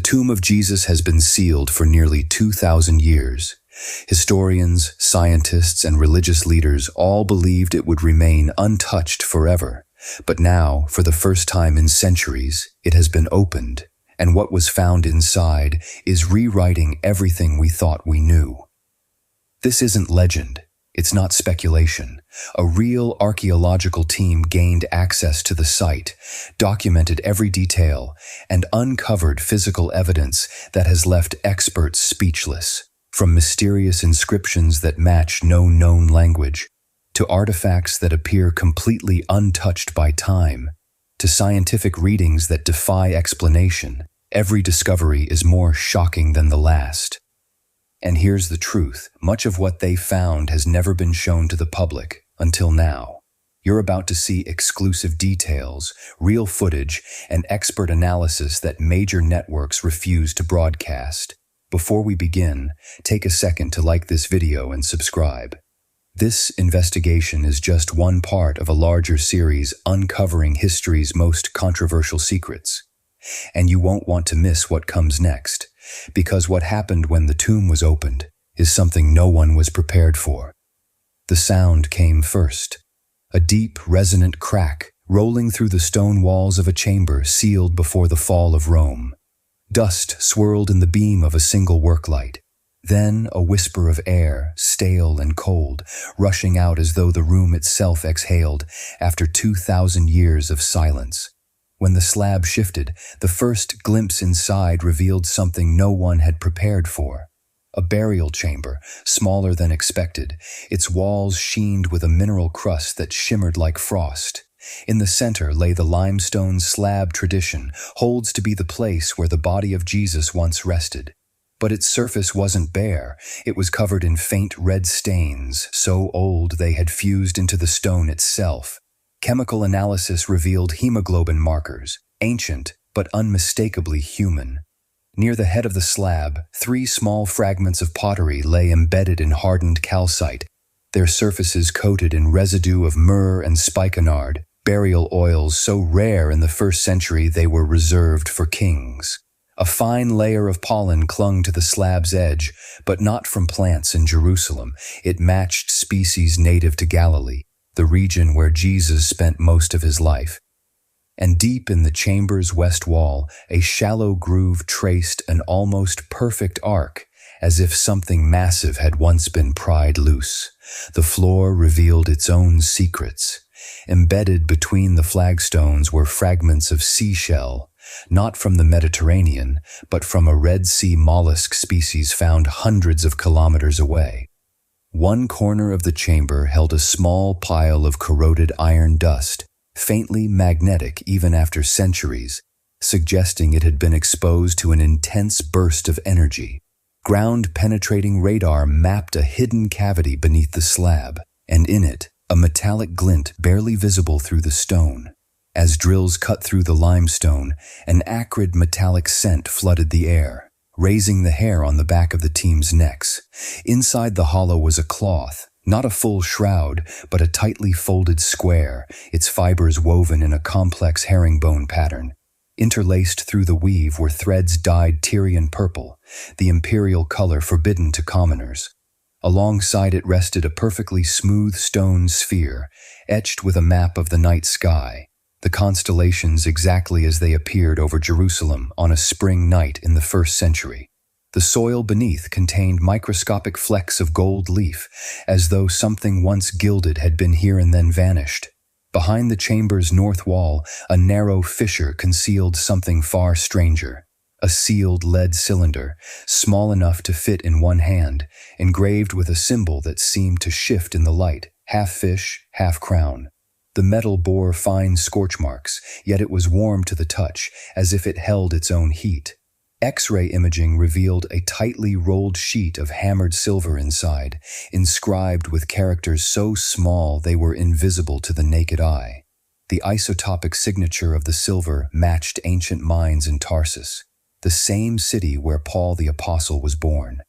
tomb of Jesus has been sealed for nearly 2,000 years. Historians, scientists, and religious leaders all believed it would remain untouched forever. But now, for the first time in centuries, it has been opened, and what was found inside is rewriting everything we thought we knew. This isn't legend. It's not speculation. A real archaeological team gained access to the site, documented every detail, and uncovered physical evidence that has left experts speechless. From mysterious inscriptions that match no known language, to artifacts that appear completely untouched by time, to scientific readings that defy explanation, every discovery is more shocking than the last. And here's the truth, much of what they found has never been shown to the public, until now. You're about to see exclusive details, real footage, and expert analysis that major networks refuse to broadcast. Before we begin, take a second to like this video and subscribe. This investigation is just one part of a larger series uncovering history's most controversial secrets. And you won't want to miss what comes next, because what happened when the tomb was opened is something no one was prepared for. The sound came first, a deep, resonant crack rolling through the stone walls of a chamber sealed before the fall of Rome. Dust swirled in the beam of a single worklight. Then a whisper of air, stale and cold, rushing out as though the room itself exhaled after 2,000 years of silence. When the slab shifted, the first glimpse inside revealed something no one had prepared for. A burial chamber, smaller than expected, its walls sheened with a mineral crust that shimmered like frost. In the center lay the limestone slab tradition, holds to be the place where the body of Jesus once rested. But its surface wasn't bare, it was covered in faint red stains, so old they had fused into the stone itself. Chemical analysis revealed hemoglobin markers, ancient but unmistakably human. Near the head of the slab, 3 small fragments of pottery lay embedded in hardened calcite, their surfaces coated in residue of myrrh and spikenard, burial oils so rare in the 1st century they were reserved for kings. A fine layer of pollen clung to the slab's edge, but not from plants in Jerusalem. It matched species native to Galilee, the region where Jesus spent most of his life. And deep in the chamber's west wall, a shallow groove traced an almost perfect arc, as if something massive had once been pried loose. The floor revealed its own secrets. Embedded between the flagstones were fragments of seashell, not from the Mediterranean, but from a Red Sea mollusk species found hundreds of kilometers away. One corner of the chamber held a small pile of corroded iron dust, faintly magnetic even after centuries, suggesting it had been exposed to an intense burst of energy. Ground-penetrating radar mapped a hidden cavity beneath the slab, and in it, a metallic glint barely visible through the stone. As drills cut through the limestone, an acrid metallic scent flooded the air, raising the hair on the back of the team's necks. Inside the hollow was a cloth, not a full shroud, but a tightly folded square, its fibers woven in a complex herringbone pattern. Interlaced through the weave were threads dyed Tyrian purple, the imperial color forbidden to commoners. Alongside it rested a perfectly smooth stone sphere, etched with a map of the night sky, the constellations exactly as they appeared over Jerusalem on a spring night in the 1st century. The soil beneath contained microscopic flecks of gold leaf, as though something once gilded had been here and then vanished. Behind the chamber's north wall, a narrow fissure concealed something far stranger. A sealed lead cylinder, small enough to fit in one hand, engraved with a symbol that seemed to shift in the light, half fish, half crown. The metal bore fine scorch marks, yet it was warm to the touch, as if it held its own heat. X-ray imaging revealed a tightly rolled sheet of hammered silver inside, inscribed with characters so small they were invisible to the naked eye. The isotopic signature of the silver matched ancient mines in Tarsus, the same city where Paul the Apostle was born.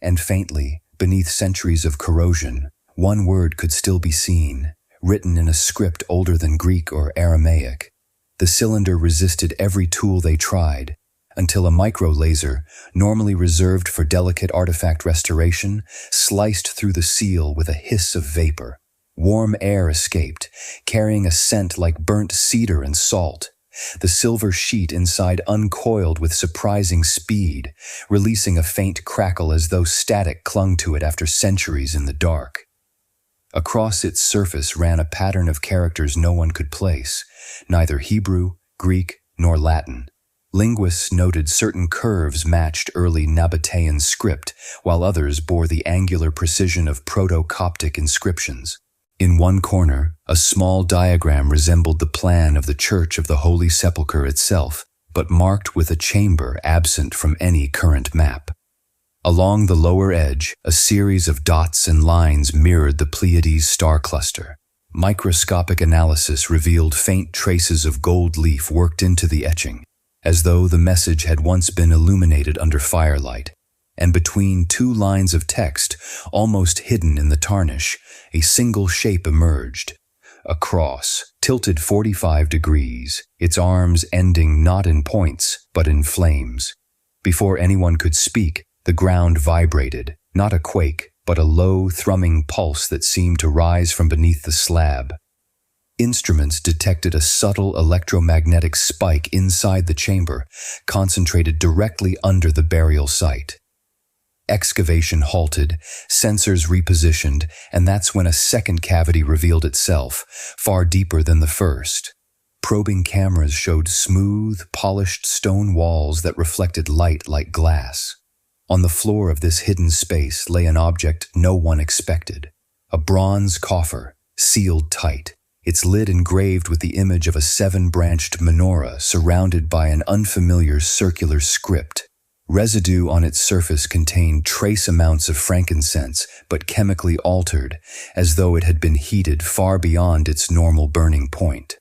And faintly, beneath centuries of corrosion, one word could still be seen, written in a script older than Greek or Aramaic. The cylinder resisted every tool they tried, until a micro-laser, normally reserved for delicate artifact restoration, sliced through the seal with a hiss of vapor. Warm air escaped, carrying a scent like burnt cedar and salt. The silver sheet inside uncoiled with surprising speed, releasing a faint crackle as though static clung to it after centuries in the dark. Across its surface ran a pattern of characters no one could place, neither Hebrew, Greek, nor Latin. Linguists noted certain curves matched early Nabatean script, while others bore the angular precision of Proto-Coptic inscriptions. In one corner, a small diagram resembled the plan of the Church of the Holy Sepulchre itself, but marked with a chamber absent from any current map. Along the lower edge, a series of dots and lines mirrored the Pleiades star cluster. Microscopic analysis revealed faint traces of gold leaf worked into the etching, as though the message had once been illuminated under firelight. And between two lines of text, almost hidden in the tarnish, a single shape emerged. A cross, tilted 45 degrees, its arms ending not in points, but in flames. Before anyone could speak, the ground vibrated, not a quake, but a low, thrumming pulse that seemed to rise from beneath the slab. Instruments detected a subtle electromagnetic spike inside the chamber, concentrated directly under the burial site. Excavation halted, sensors repositioned, and that's when a second cavity revealed itself, far deeper than the first. Probing cameras showed smooth, polished stone walls that reflected light like glass. On the floor of this hidden space lay an object no one expected. A bronze coffer, sealed tight, its lid engraved with the image of a 7-branched menorah surrounded by an unfamiliar circular script. Residue on its surface contained trace amounts of frankincense, but chemically altered, as though it had been heated far beyond its normal burning point.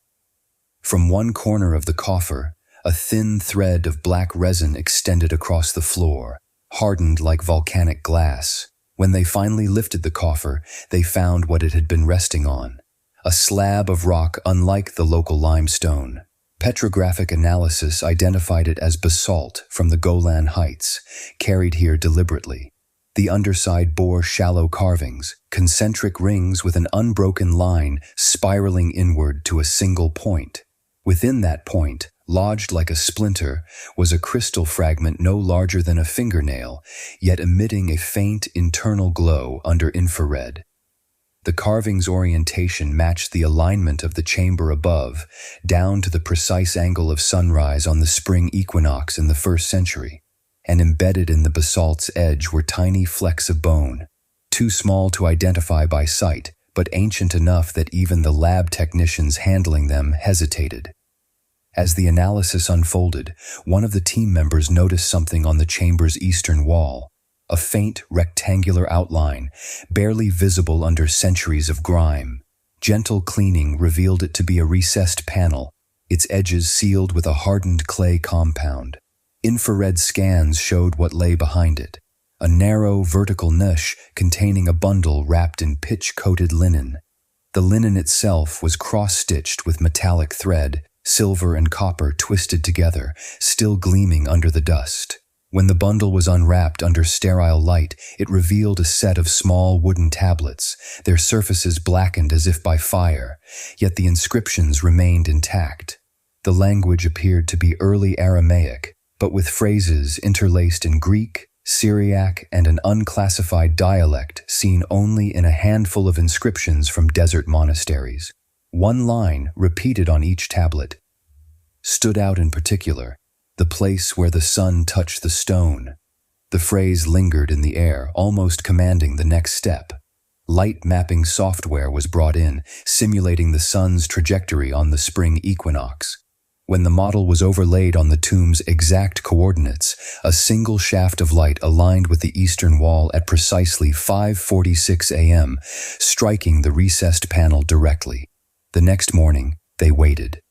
From one corner of the coffer, a thin thread of black resin extended across the floor, hardened like volcanic glass. When they finally lifted the coffer, they found what it had been resting on, a slab of rock unlike the local limestone. Petrographic analysis identified it as basalt from the Golan Heights, carried here deliberately. The underside bore shallow carvings, concentric rings with an unbroken line spiraling inward to a single point. Within that point, lodged like a splinter, was a crystal fragment no larger than a fingernail, yet emitting a faint internal glow under infrared. The carving's orientation matched the alignment of the chamber above, down to the precise angle of sunrise on the spring equinox in the 1st century. And embedded in the basalt's edge were tiny flecks of bone, too small to identify by sight, but ancient enough that even the lab technicians handling them hesitated. As the analysis unfolded, one of the team members noticed something on the chamber's eastern wall. A faint rectangular outline, barely visible under centuries of grime. Gentle cleaning revealed it to be a recessed panel, its edges sealed with a hardened clay compound. Infrared scans showed what lay behind it, a narrow vertical niche containing a bundle wrapped in pitch-coated linen. The linen itself was cross-stitched with metallic thread, silver and copper twisted together, still gleaming under the dust. When the bundle was unwrapped under sterile light, it revealed a set of small wooden tablets, their surfaces blackened as if by fire, yet the inscriptions remained intact. The language appeared to be early Aramaic, but with phrases interlaced in Greek, Syriac, and an unclassified dialect seen only in a handful of inscriptions from desert monasteries. One line, repeated on each tablet, stood out in particular: the place where the sun touched the stone. The phrase lingered in the air, almost commanding the next step. Light mapping software was brought in, simulating the sun's trajectory on the spring equinox. When the model was overlaid on the tomb's exact coordinates, a single shaft of light aligned with the eastern wall at precisely 5:46 a.m., striking the recessed panel directly. The next morning, they waited.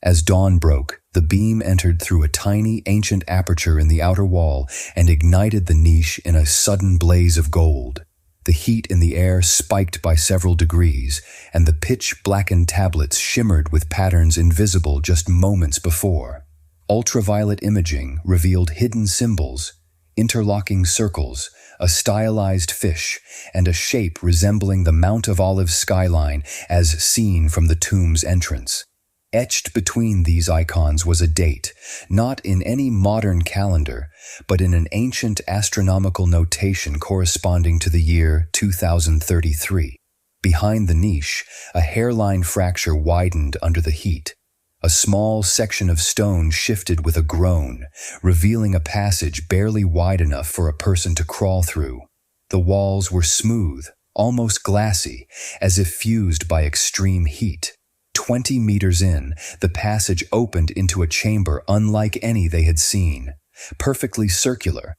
As dawn broke, the beam entered through a tiny, ancient aperture in the outer wall and ignited the niche in a sudden blaze of gold. The heat in the air spiked by several degrees, and the pitch-blackened tablets shimmered with patterns invisible just moments before. Ultraviolet imaging revealed hidden symbols, interlocking circles, a stylized fish, and a shape resembling the Mount of Olives skyline as seen from the tomb's entrance. Etched between these icons was a date, not in any modern calendar, but in an ancient astronomical notation corresponding to the year 2033. Behind the niche, a hairline fracture widened under the heat. A small section of stone shifted with a groan, revealing a passage barely wide enough for a person to crawl through. The walls were smooth, almost glassy, as if fused by extreme heat. 20 meters in, the passage opened into a chamber unlike any they had seen, perfectly circular,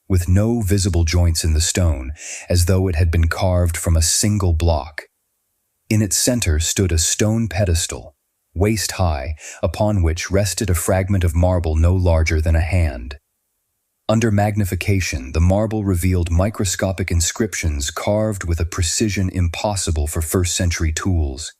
with no visible joints in the stone, as though it had been carved from a single block. In its center stood a stone pedestal, waist-high, upon which rested a fragment of marble no larger than a hand. Under magnification, the marble revealed microscopic inscriptions carved with a precision impossible for first-century tools.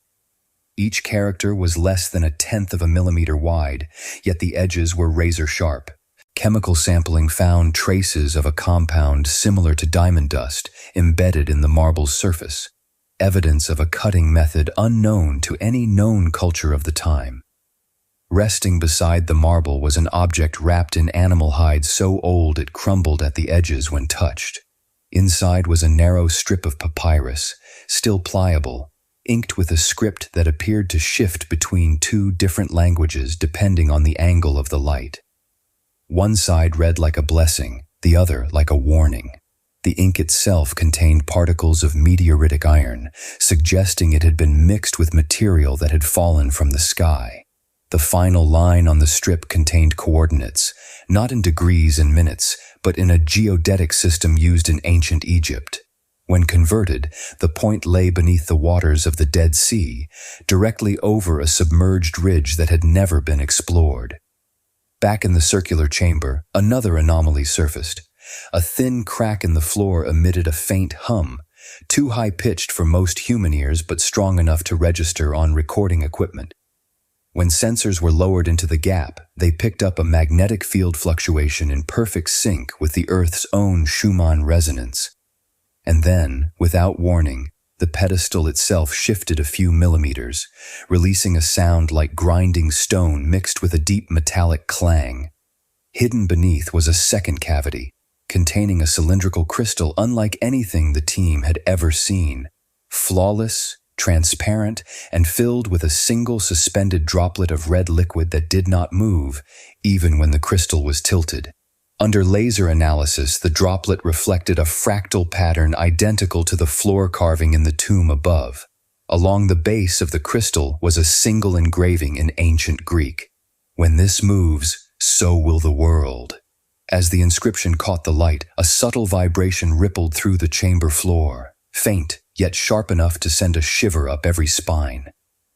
Each character was less than 1/10 of a millimeter wide, yet the edges were razor-sharp. Chemical sampling found traces of a compound similar to diamond dust embedded in the marble's surface, evidence of a cutting method unknown to any known culture of the time. Resting beside the marble was an object wrapped in animal hide so old it crumbled at the edges when touched. Inside was a narrow strip of papyrus, still pliable, inked with a script that appeared to shift between two different languages depending on the angle of the light. One side read like a blessing, the other like a warning. The ink itself contained particles of meteoritic iron, suggesting it had been mixed with material that had fallen from the sky. The final line on the strip contained coordinates, not in degrees and minutes, but in a geodetic system used in ancient Egypt. When converted, the point lay beneath the waters of the Dead Sea, directly over a submerged ridge that had never been explored. Back in the circular chamber, another anomaly surfaced. A thin crack in the floor emitted a faint hum, too high-pitched for most human ears but strong enough to register on recording equipment. When sensors were lowered into the gap, they picked up a magnetic field fluctuation in perfect sync with the Earth's own Schumann resonance. And then, without warning, the pedestal itself shifted a few millimeters, releasing a sound like grinding stone mixed with a deep metallic clang. Hidden beneath was a second cavity, containing a cylindrical crystal unlike anything the team had ever seen. Flawless, transparent, and filled with a single suspended droplet of red liquid that did not move, even when the crystal was tilted. Under laser analysis, the droplet reflected a fractal pattern identical to the floor carving in the tomb above. Along the base of the crystal was a single engraving in ancient Greek. "When this moves, so will the world." As the inscription caught the light, a subtle vibration rippled through the chamber floor, faint, yet sharp enough to send a shiver up every spine.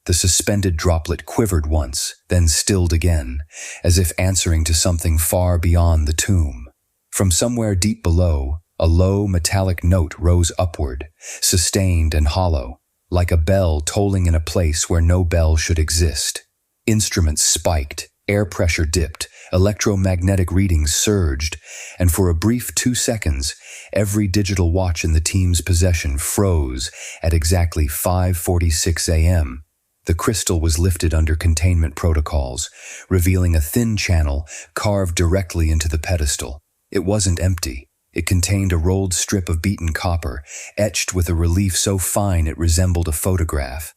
The suspended droplet quivered once, then stilled again, as if answering to something far beyond the tomb. From somewhere deep below, a low metallic note rose upward, sustained and hollow, like a bell tolling in a place where no bell should exist. Instruments spiked, air pressure dipped, electromagnetic readings surged, and for a brief 2 seconds, every digital watch in the team's possession froze at exactly 5:46 a.m. The crystal was lifted under containment protocols, revealing a thin channel carved directly into the pedestal. It wasn't empty. It contained a rolled strip of beaten copper, etched with a relief so fine it resembled a photograph.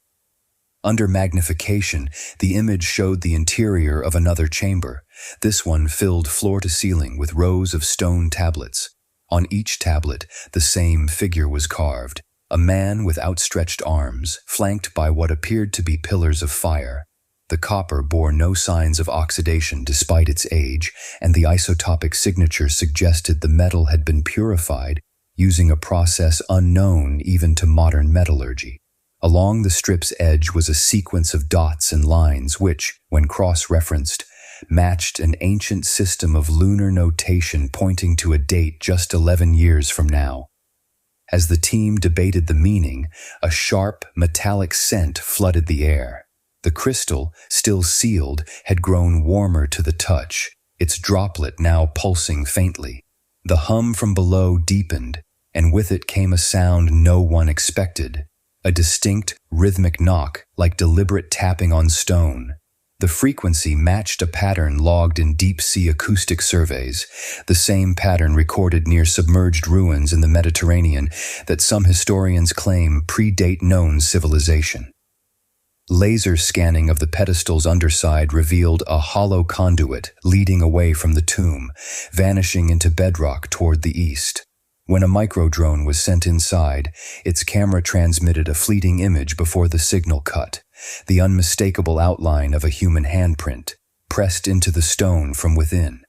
Under magnification, the image showed the interior of another chamber. This one filled floor to ceiling with rows of stone tablets. On each tablet, the same figure was carved. A man with outstretched arms, flanked by what appeared to be pillars of fire. The copper bore no signs of oxidation despite its age, and the isotopic signature suggested the metal had been purified using a process unknown even to modern metallurgy. Along the strip's edge was a sequence of dots and lines which, when cross-referenced, matched an ancient system of lunar notation pointing to a date just 11 years from now. As the team debated the meaning, a sharp, metallic scent flooded the air. The crystal, still sealed, had grown warmer to the touch, its droplet now pulsing faintly. The hum from below deepened, and with it came a sound no one expected, a distinct, rhythmic knock like deliberate tapping on stone. The frequency matched a pattern logged in deep-sea acoustic surveys, the same pattern recorded near submerged ruins in the Mediterranean that some historians claim predate known civilization. Laser scanning of the pedestal's underside revealed a hollow conduit leading away from the tomb, vanishing into bedrock toward the east. When a microdrone was sent inside, its camera transmitted a fleeting image before the signal cut, the unmistakable outline of a human handprint, pressed into the stone from within.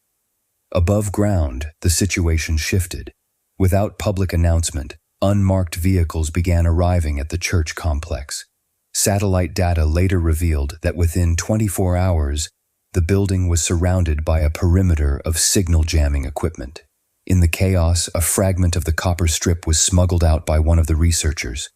Above ground, the situation shifted. Without public announcement, unmarked vehicles began arriving at the church complex. Satellite data later revealed that within 24 hours, the building was surrounded by a perimeter of signal jamming equipment. In the chaos, a fragment of the copper strip was smuggled out by one of the researchers.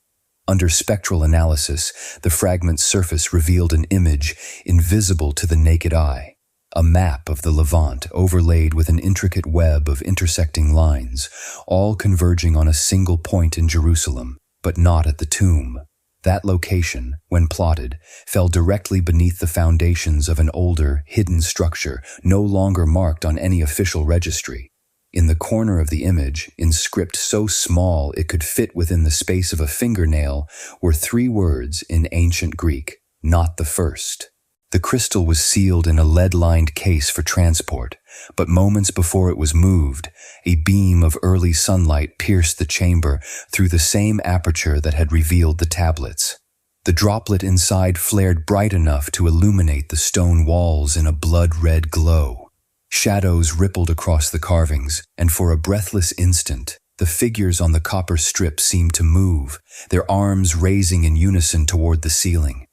Under spectral analysis, the fragment's surface revealed an image invisible to the naked eye, a map of the Levant overlaid with an intricate web of intersecting lines, all converging on a single point in Jerusalem, but not at the tomb. That location, when plotted, fell directly beneath the foundations of an older, hidden structure no longer marked on any official registry. In the corner of the image, in script so small it could fit within the space of a fingernail, were 3 words in ancient Greek, "Not the first." The crystal was sealed in a lead-lined case for transport, but moments before it was moved, a beam of early sunlight pierced the chamber through the same aperture that had revealed the tablets. The droplet inside flared bright enough to illuminate the stone walls in a blood-red glow. Shadows rippled across the carvings, and for a breathless instant, the figures on the copper strip seemed to move, their arms raising in unison toward the ceiling.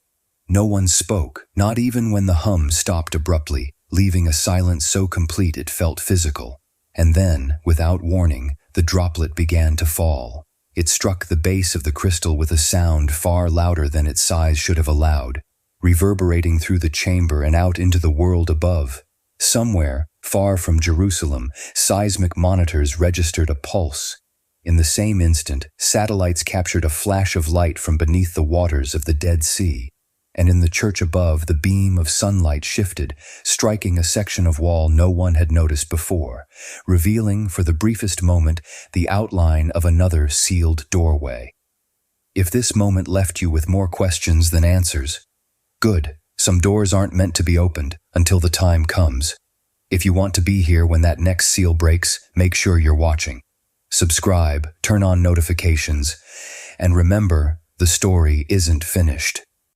No one spoke, not even when the hum stopped abruptly, leaving a silence so complete it felt physical. And then, without warning, the droplet began to fall. It struck the base of the crystal with a sound far louder than its size should have allowed, reverberating through the chamber and out into the world above. Somewhere, far from Jerusalem, seismic monitors registered a pulse. In the same instant, satellites captured a flash of light from beneath the waters of the Dead Sea. And in the church above, the beam of sunlight shifted, striking a section of wall no one had noticed before, revealing, for the briefest moment, the outline of another sealed doorway. If this moment left you with more questions than answers, good. Some doors aren't meant to be opened until the time comes. If you want to be here when that next seal breaks, make sure you're watching. Subscribe, turn on notifications, and remember, the story isn't finished.